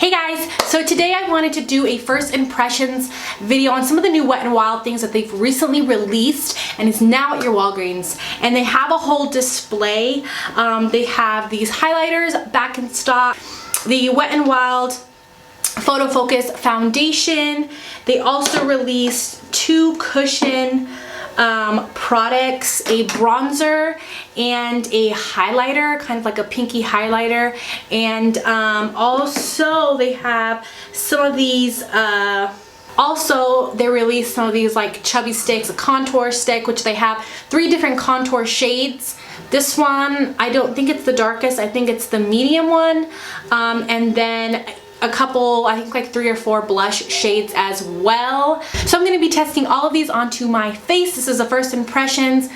Hey guys, so today I wanted to do a first impressions video on some of the new Wet n Wild things that they've recently released and is now at your Walgreens. And they have a whole display. They have these highlighters back in stock, the Wet n Wild Photo Focus Foundation. They also released two cushion products, a bronzer and a highlighter, kind of like a pinky highlighter, and also they have some of these also they released some of these like chubby sticks, a contour stick, which they have 3 different contour shades. This one, I don't think it's the darkest, I think it's the medium one, and then a couple, I think like 3 or 4 blush shades as well. So I'm going to be testing all of these onto my face. This is the first impressions.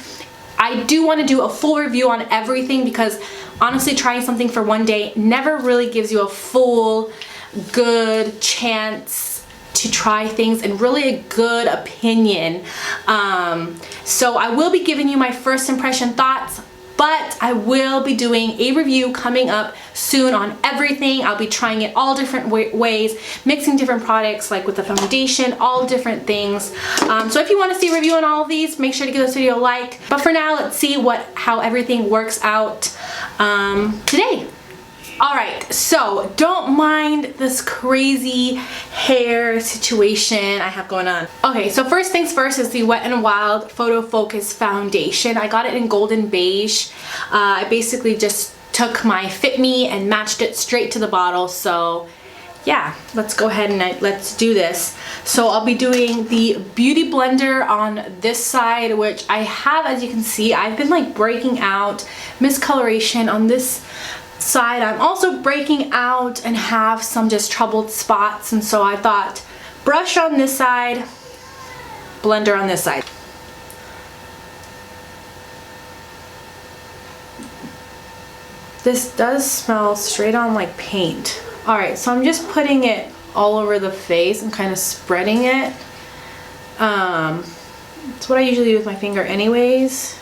I do want to do a full review on everything because honestly trying something for one day never really gives you a full good chance to try things and really a good opinion. So I will be giving you my first impression thoughts, but I will be doing a review coming up soon on everything. I'll be trying it all different ways, mixing different products like with the foundation, all different things. So if you want to see a review on all of these, make sure to give this video a like. But for now, let's see how everything works out today. Alright, so don't mind this crazy hair situation I have going on. Okay, so first things first is the Wet n Wild Photo Focus Foundation. I got it in golden beige. I basically just took my Fit Me and matched it straight to the bottle. So yeah, let's go ahead and let's do this. So I'll be doing the Beauty Blender on this side, which I have, as you can see, I've been like breaking out miscoloration on this side. I'm also breaking out and have some just troubled spots, and so I thought brush on this side, blender on this side. This does smell straight on like paint. Alright, so I'm just putting it all over the face and kind of spreading it. It's what I usually do with my finger anyways.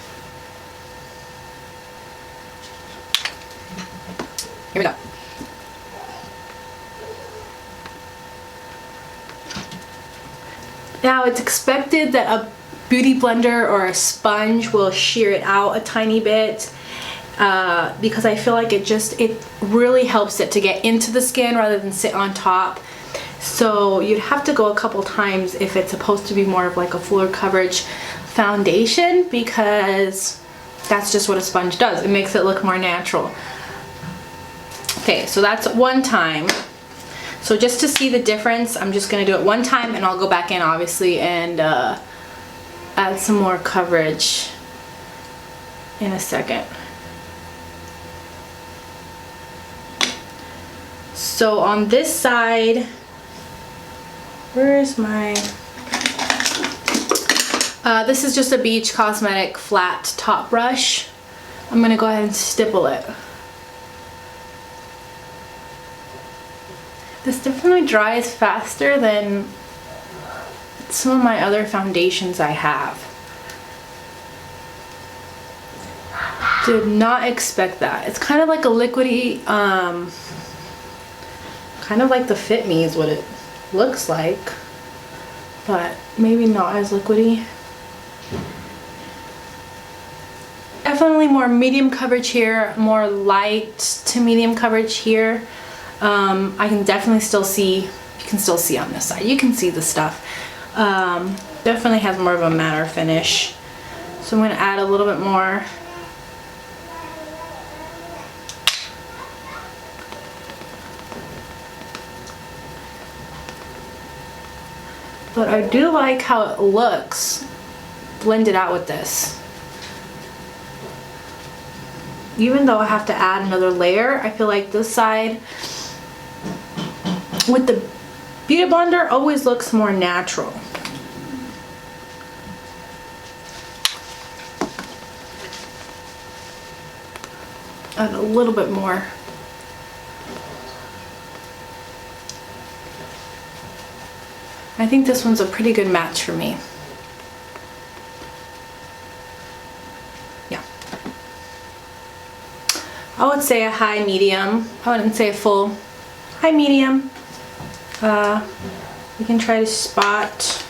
Here we go. Now it's expected that a beauty blender or a sponge will shear it out a tiny bit because I feel like it really helps it to get into the skin rather than sit on top. So you'd have to go a couple times if it's supposed to be more of like a fuller coverage foundation, because that's just what a sponge does. It makes it look more natural. Okay, so that's one time. So just to see the difference, I'm just going to do it one time and I'll go back in obviously and add some more coverage in a second. So on this side, where's my... this is just a Beige Cosmetic flat top brush. I'm going to go ahead and stipple it. This definitely dries faster than some of my other foundations I have. Did not expect that. It's kind of like a liquidy, kind of like the Fit Me is what it looks like, but maybe not as liquidy. Definitely more medium coverage here, more light to medium coverage here. I can definitely still see, you can still see on this side, you can see the stuff. Definitely has more of a matte finish. So I'm going to add a little bit more. But I do like how it looks blended out with this. Even though I have to add another layer, I feel like this side with the Beauty Blender always looks more natural. Add a little bit more. I think this one's a pretty good match for me. Yeah. I would say a high medium. I wouldn't say a full Hi, medium. We can try to spot.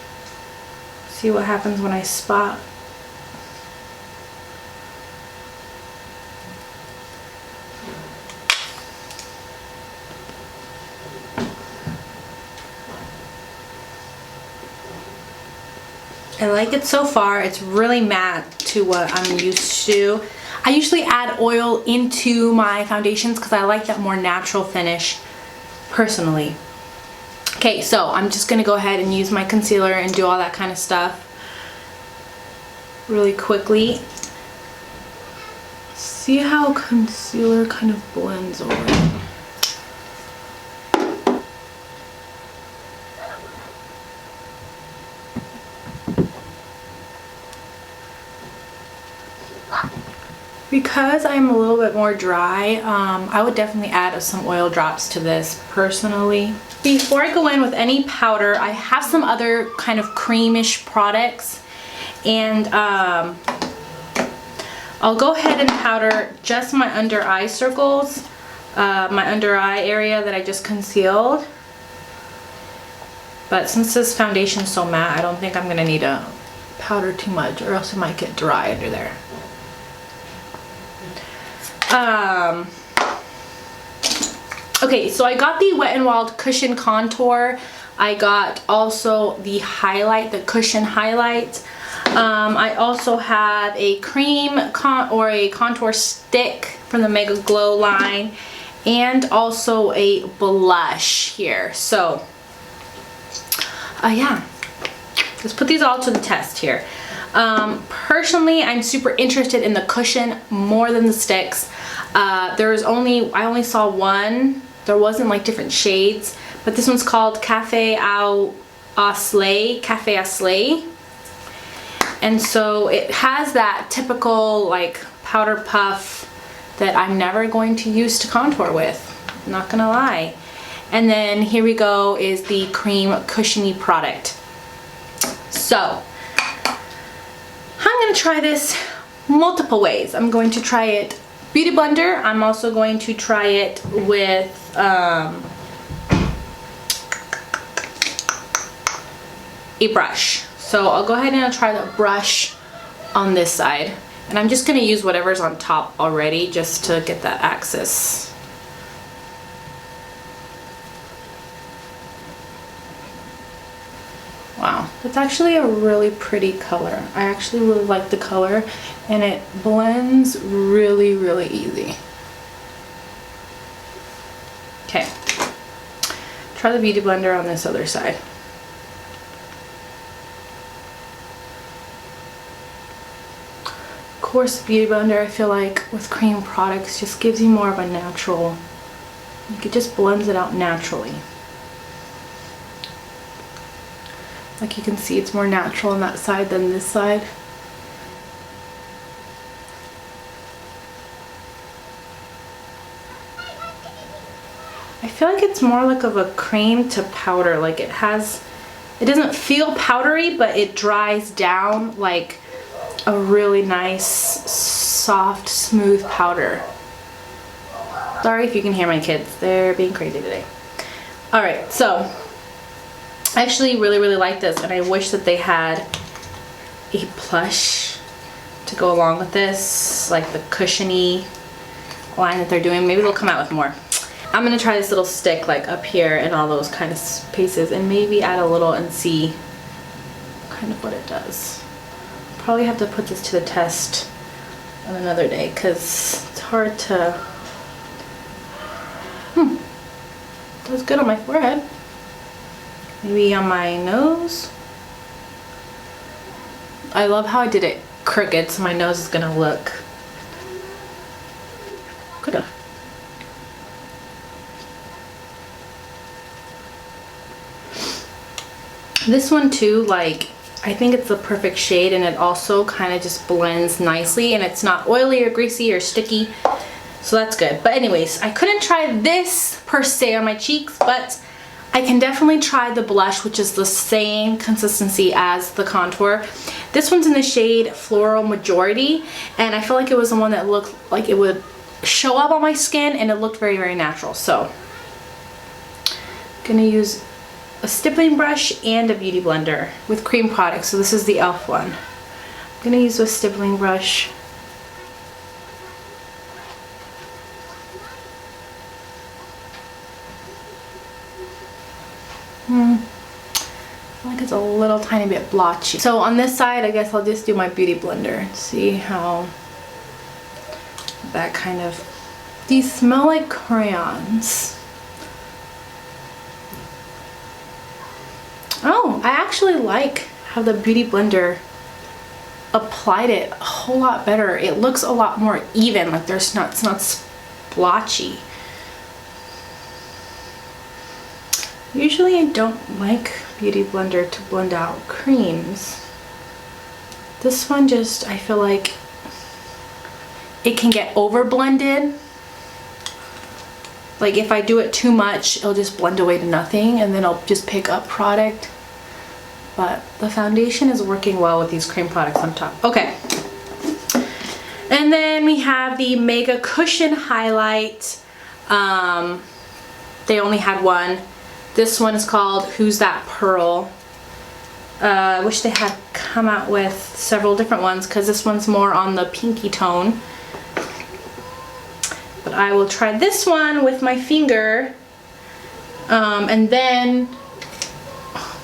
See what happens when I spot. I like it so far. It's really matte to what I'm used to. I usually add oil into my foundations because I like that more natural finish personally. Okay, so I'm just gonna go ahead and use my concealer and do all that kind of stuff really quickly. See how concealer kind of blends over. Because I'm a little bit more dry, I would definitely add some oil drops to this personally. Before I go in with any powder, I have some other kind of creamish products, and I'll go ahead and powder just my under eye circles, my under eye area that I just concealed. But since this foundation is so matte, I don't think I'm gonna need to powder too much, or else it might get dry under there. Okay, so I got the Wet n Wild Cushion Contour. I got also the highlight, the cushion highlight. I also have a cream or a contour stick from the Mega Glow line, and also a blush here. So, yeah, let's put these all to the test here. Personally, I'm super interested in the cushion more than the sticks. I only saw one. There wasn't like different shades, but this one's called Cafe au Slay. And so it has that typical like powder puff that I'm never going to use to contour with, I'm not gonna lie. And then here we go is the cream cushiony product. So I'm gonna try this multiple ways. I'm going to try it Beauty blender. I'm also going to try it with a brush. So I'll go ahead and I'll try the brush on this side. And I'm just gonna use whatever's on top already just to get that access. Wow, that's actually a really pretty color. I actually really like the color, and it blends really, really easy. Okay, try the Beauty blender on this other side. Of course, Beauty blender, I feel like with cream products just gives you more of a natural, it just blends it out naturally. Like you can see, it's more natural on that side than this side. I feel like it's more like of a cream to powder. Like it doesn't feel powdery, but it dries down like a really nice, soft, smooth powder. Sorry if you can hear my kids. They're being crazy today. All right, so I actually really, really like this, and I wish that they had a plush to go along with this, like the cushiony line that they're doing. Maybe they'll come out with more. I'm gonna try this little stick like up here and all those kind of spaces, and maybe add a little and see kind of what it does. Probably have to put this to the test on another day because it's hard to. That's good on my forehead. Maybe on my nose. I love how I did it crooked, so my nose is gonna look good. This one too, like, I think it's the perfect shade, and it also kind of just blends nicely, and it's not oily or greasy or sticky, so that's good. But anyways, I couldn't try this per se on my cheeks, but I can definitely try the blush, which is the same consistency as the contour. This one's in the shade Floral Majority, and I feel like it was the one that looked like it would show up on my skin, and it looked very, very natural. So Gonna use a stippling brush and a beauty blender with cream products. So this is the e.l.f. one. I'm gonna use a stippling brush. I feel like it's a little tiny bit blotchy. So on this side, I guess I'll just do my beauty blender. See how that kind of, these smell like crayons. Oh, I actually like how the beauty blender applied it a whole lot better. It looks a lot more even, like it's not splotchy. Usually I don't like beauty blender to blend out creams. This one just, I feel like it can get over blended. Like if I do it too much, it'll just blend away to nothing and then I'll just pick up product. But the foundation is working well with these cream products on top. Okay. And then we have the Mega Cushion Highlight. They only had one. This one is called Who's That Pearl? I wish they had come out with several different ones because this one's more on the pinky tone. But I will try this one with my finger and then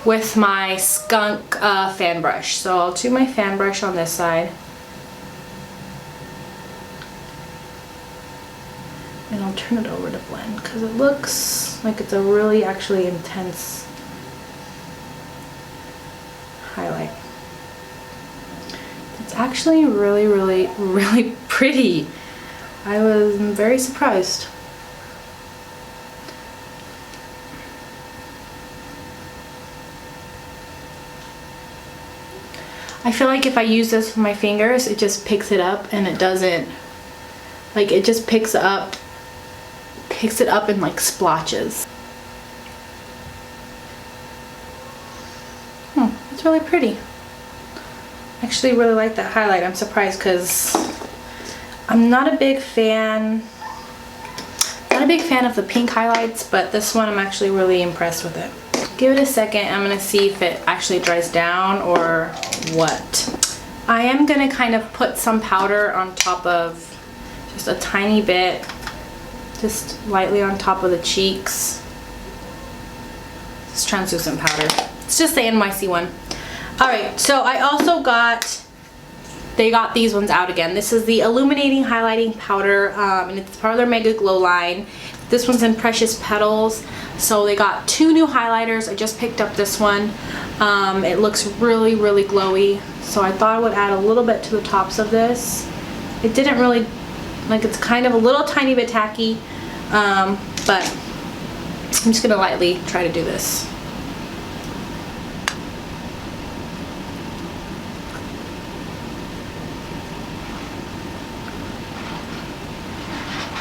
with my skunk fan brush. So I'll do my fan brush on this side. And I'll turn it over to blend because it looks like it's a really actually intense highlight. It's actually really, really, really pretty. I was very surprised. I feel like if I use this with my fingers, it just picks it up and it doesn't, like it just picks it up in like splotches. It's really pretty. I actually really like that highlight. I'm surprised because I'm not a big fan of the pink highlights, but this one I'm actually really impressed with it. Give it a second. I'm gonna see if it actually dries down or what. I am gonna kind of put some powder on top of, just a tiny bit, just lightly on top of the cheeks. It's translucent powder. It's just the NYC one. Alright, so I also they got these ones out again. This is the Illuminating Highlighting Powder, and it's part of their Mega Glow line. This one's in Precious Petals. So they got 2 new highlighters. I just picked up this one. It looks really, really glowy. So I thought I would add a little bit to the tops of this. It didn't really, like it's kind of a little tiny bit tacky, but I'm just gonna lightly try to do this.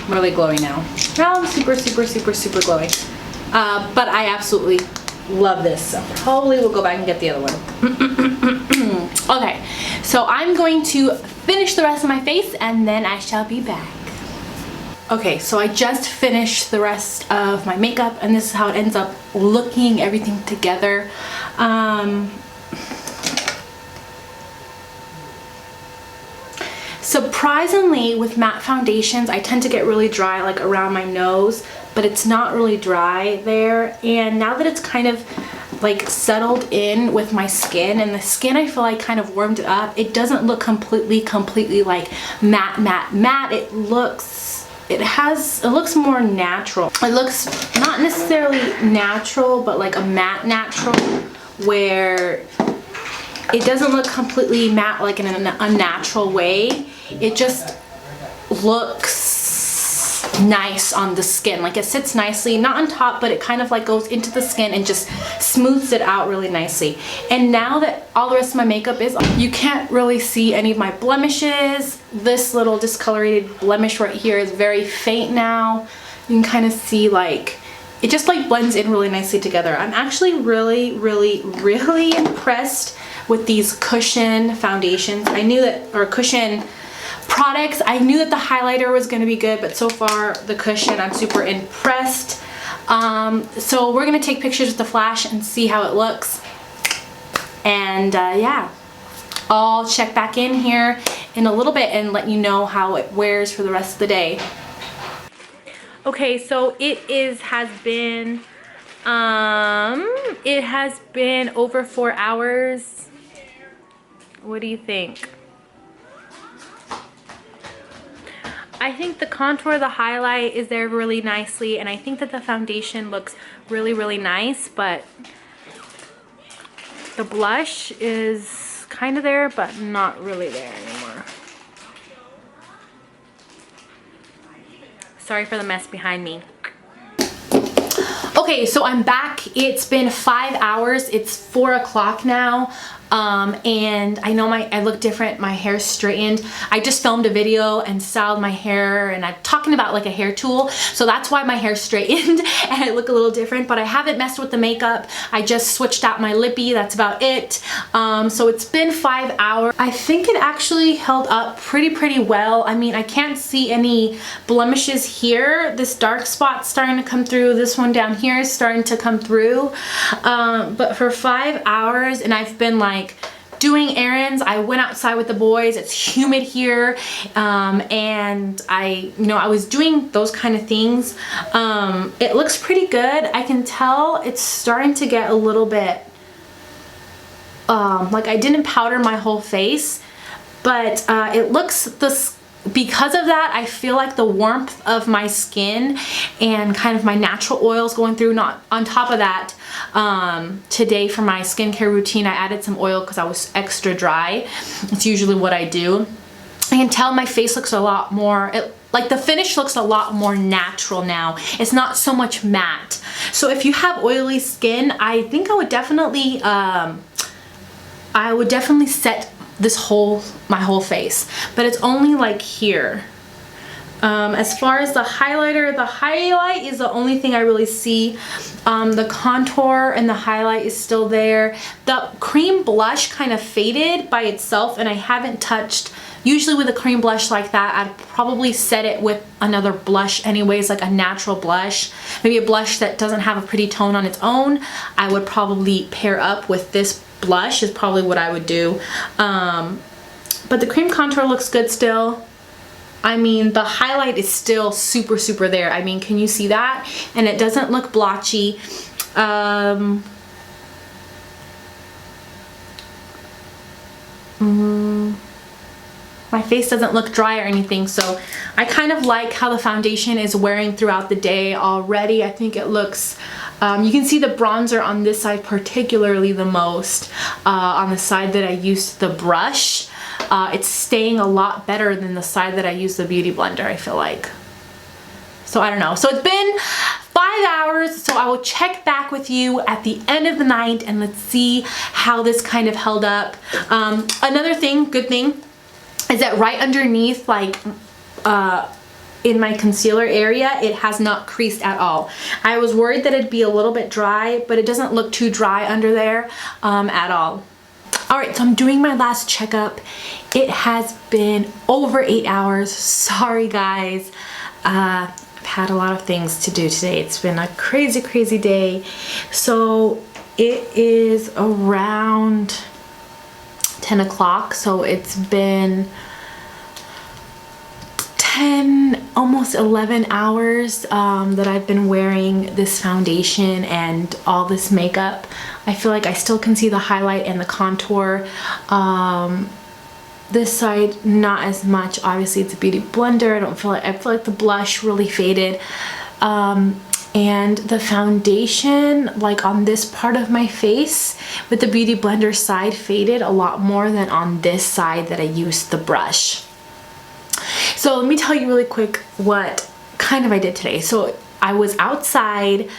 Really glowy now. Now I'm super, super, super, super glowy. But I absolutely love this. So probably we'll go back and get the other one. Okay, so I'm going to finish the rest of my face and then I shall be back. Okay, so I just finished the rest of my makeup and this is how it ends up looking, everything together. Surprisingly, with matte foundations, I tend to get really dry like around my nose, but it's not really dry there. And now that it's kind of like settled in with my skin, and the skin I feel like kind of warmed it up, it doesn't look completely like matte. It looks more natural. It looks not necessarily natural, but like a matte natural, where it doesn't look completely matte like in an unnatural way. It just looks nice on the skin. Like it sits nicely, not on top, but it kind of like goes into the skin and just smooths it out really nicely. And now that all the rest of my makeup is on, you can't really see any of my blemishes. This little discolorated blemish right here is very faint now. You can kind of see like it just like blends in really nicely together. I'm actually really impressed with these cushion foundations. I knew that, or cushion products, I knew that the highlighter was going to be good, but so far the cushion, I'm super impressed. So we're gonna take pictures with the flash and see how it looks. And yeah, I'll check back in here in a little bit and let you know how it wears for the rest of the day. Okay, so it has been over 4 hours. What do you think? I think the contour, the highlight is there really nicely, and I think that the foundation looks really, really nice, but the blush is kind of there, but not really there anymore. Sorry for the mess behind me. Okay, so I'm back. It's been 5 hours. It's 4 o'clock now. And I know I look different. My hair's straightened. I just filmed a video and styled my hair, and I'm talking about like a hair tool. So that's why my hair's straightened and I look a little different, but I haven't messed with the makeup. I just switched out my lippy. That's about it. So it's been 5 hours. I think it actually held up pretty well. I mean, I can't see any blemishes here. This dark spot's starting to come through. This one down here is starting to come through. But for 5 hours, and I've been like doing errands. I went outside with the boys. It's humid here, and I was doing those kind of things. It looks pretty good. I can tell it's starting to get a little bit like I didn't powder my whole face, but it looks because of that, I feel like the warmth of my skin and kind of my natural oils going through. Not on top of that, today for my skincare routine, I added some oil because I was extra dry. It's usually what I do. I can tell my face looks a lot more, like the finish looks a lot more natural now. It's not so much matte. So if you have oily skin, I think I would definitely set my whole face, but it's only like here. As far as the highlighter, the highlight is the only thing I really see. The contour and the highlight is still there. The cream blush kind of faded by itself, and I haven't touched. Usually with a cream blush like that, I'd probably set it with another blush anyways, like a natural blush. Maybe a blush that doesn't have a pretty tone on its own. I would probably pair up with this blush is probably what I would do. But the cream contour looks good still. I mean, the highlight is still super there. I mean, can you see that? And it doesn't look blotchy. My face doesn't look dry or anything, so I kind of like how the foundation is wearing throughout the day already. I think it looks, you can see the bronzer on this side particularly the most, on the side that I used the brush. It's staying a lot better than the side that I used the beauty blender, I feel like. So I don't know. So it's been 5 hours, so I will check back with you at the end of the night and let's see how this kind of held up. Another thing, good thing, is that right underneath, like in my concealer area, it has not creased at all. I was worried that it'd be a little bit dry, but it doesn't look too dry under there at all. Alright, so I'm doing my last checkup. It has been over 8 hours. Sorry guys. I've had a lot of things to do today. It's been a crazy day. So it is around 10 o'clock, so it's been 10, almost 11 hours that I've been wearing this foundation and all this makeup. I feel like I still can see the highlight and the contour. This side, not as much. Obviously, it's a beauty blender. I feel like the blush really faded. And the foundation, like on this part of my face with the beauty blender side, faded a lot more than on this side that I used the brush. So let me tell you really quick what kind of I did today. So I was outside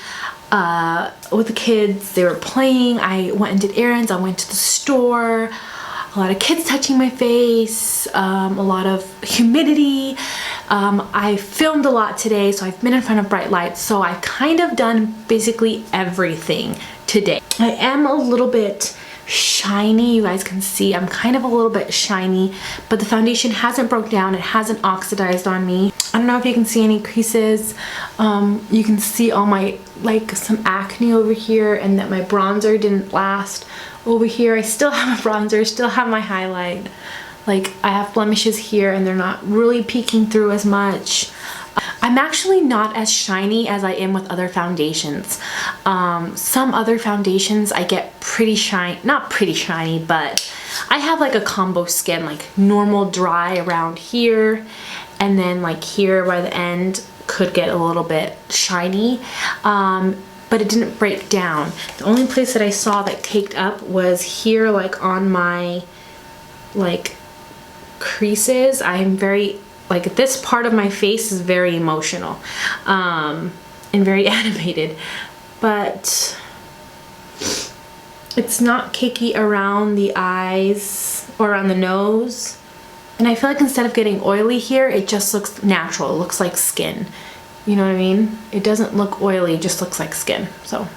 with the kids. They were playing. I went and did errands. I went to the store. A lot of kids touching my face, a lot of humidity. I filmed a lot today, so I've been in front of bright lights, so I've kind of done basically everything today. I am a little bit shiny. You guys can see I'm kind of a little bit shiny, but the foundation hasn't broke down. It hasn't oxidized on me. I don't know if you can see any creases. You can see all my, like, some acne over here, and that my bronzer didn't last. Over here I still have a bronzer, still have my highlight. Like, I have blemishes here and they're not really peeking through as much. I'm actually not as shiny as I am with other foundations. Some other foundations I get pretty shiny, not pretty shiny, but I have like a combo skin, like normal dry around here, and then like here by the end could get a little bit shiny. But it didn't break down. The only place that I saw that caked up was here, like on my like creases. I'm very, like, this part of my face is very emotional and very animated, but it's not cakey around the eyes or around the nose. And I feel like instead of getting oily here, it just looks natural. It looks like skin. You know what I mean? It doesn't look oily, it just looks like skin. So,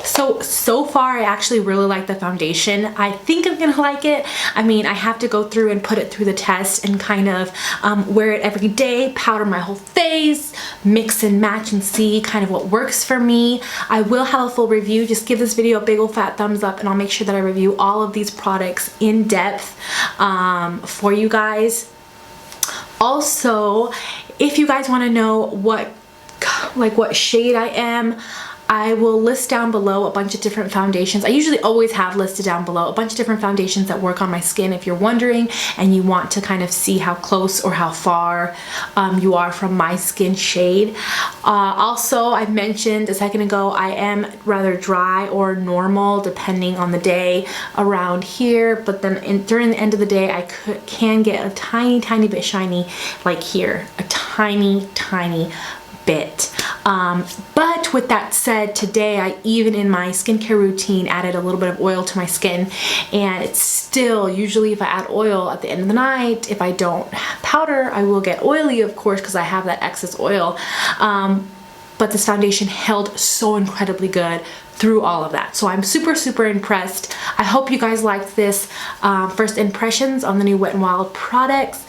So far I actually really like the foundation. I think I'm gonna like it. I mean, I have to go through and put it through the test and kind of wear it every day, powder my whole face, mix and match and see kind of what works for me. I will have a full review. Just give this video a big old fat thumbs up and I'll make sure that I review all of these products in depth for you guys. Also, if you guys want to know what shade I am, I will list down below a bunch of different foundations. I usually always have listed down below a bunch of different foundations that work on my skin if you're wondering and you want to kind of see how close or how far you are from my skin shade. Also, I mentioned a second ago, I am rather dry or normal depending on the day around here, but then during the end of the day I can get a tiny bit shiny, like here, a tiny bit. But with that said, today I even in my skincare routine added a little bit of oil to my skin, and it's still, usually if I add oil at the end of the night, if I don't powder, I will get oily, of course, because I have that excess oil. But this foundation held so incredibly good through all of that. So I'm super impressed. I hope you guys liked this first impressions on the new Wet n Wild products.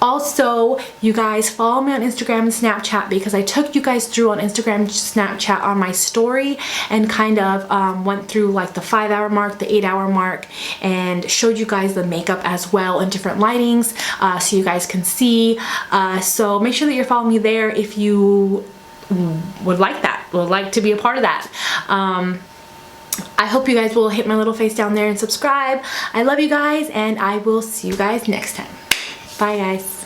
Also, you guys follow me on Instagram and Snapchat, because I took you guys through on Instagram and Snapchat on my story and kind of went through like the 5-hour mark, the 8-hour mark, and showed you guys the makeup as well in different lightings so you guys can see. So make sure that you're following me there if you would like that, would like to be a part of that. I hope you guys will hit my little face down there and subscribe. I love you guys, and I will see you guys next time. Bye guys.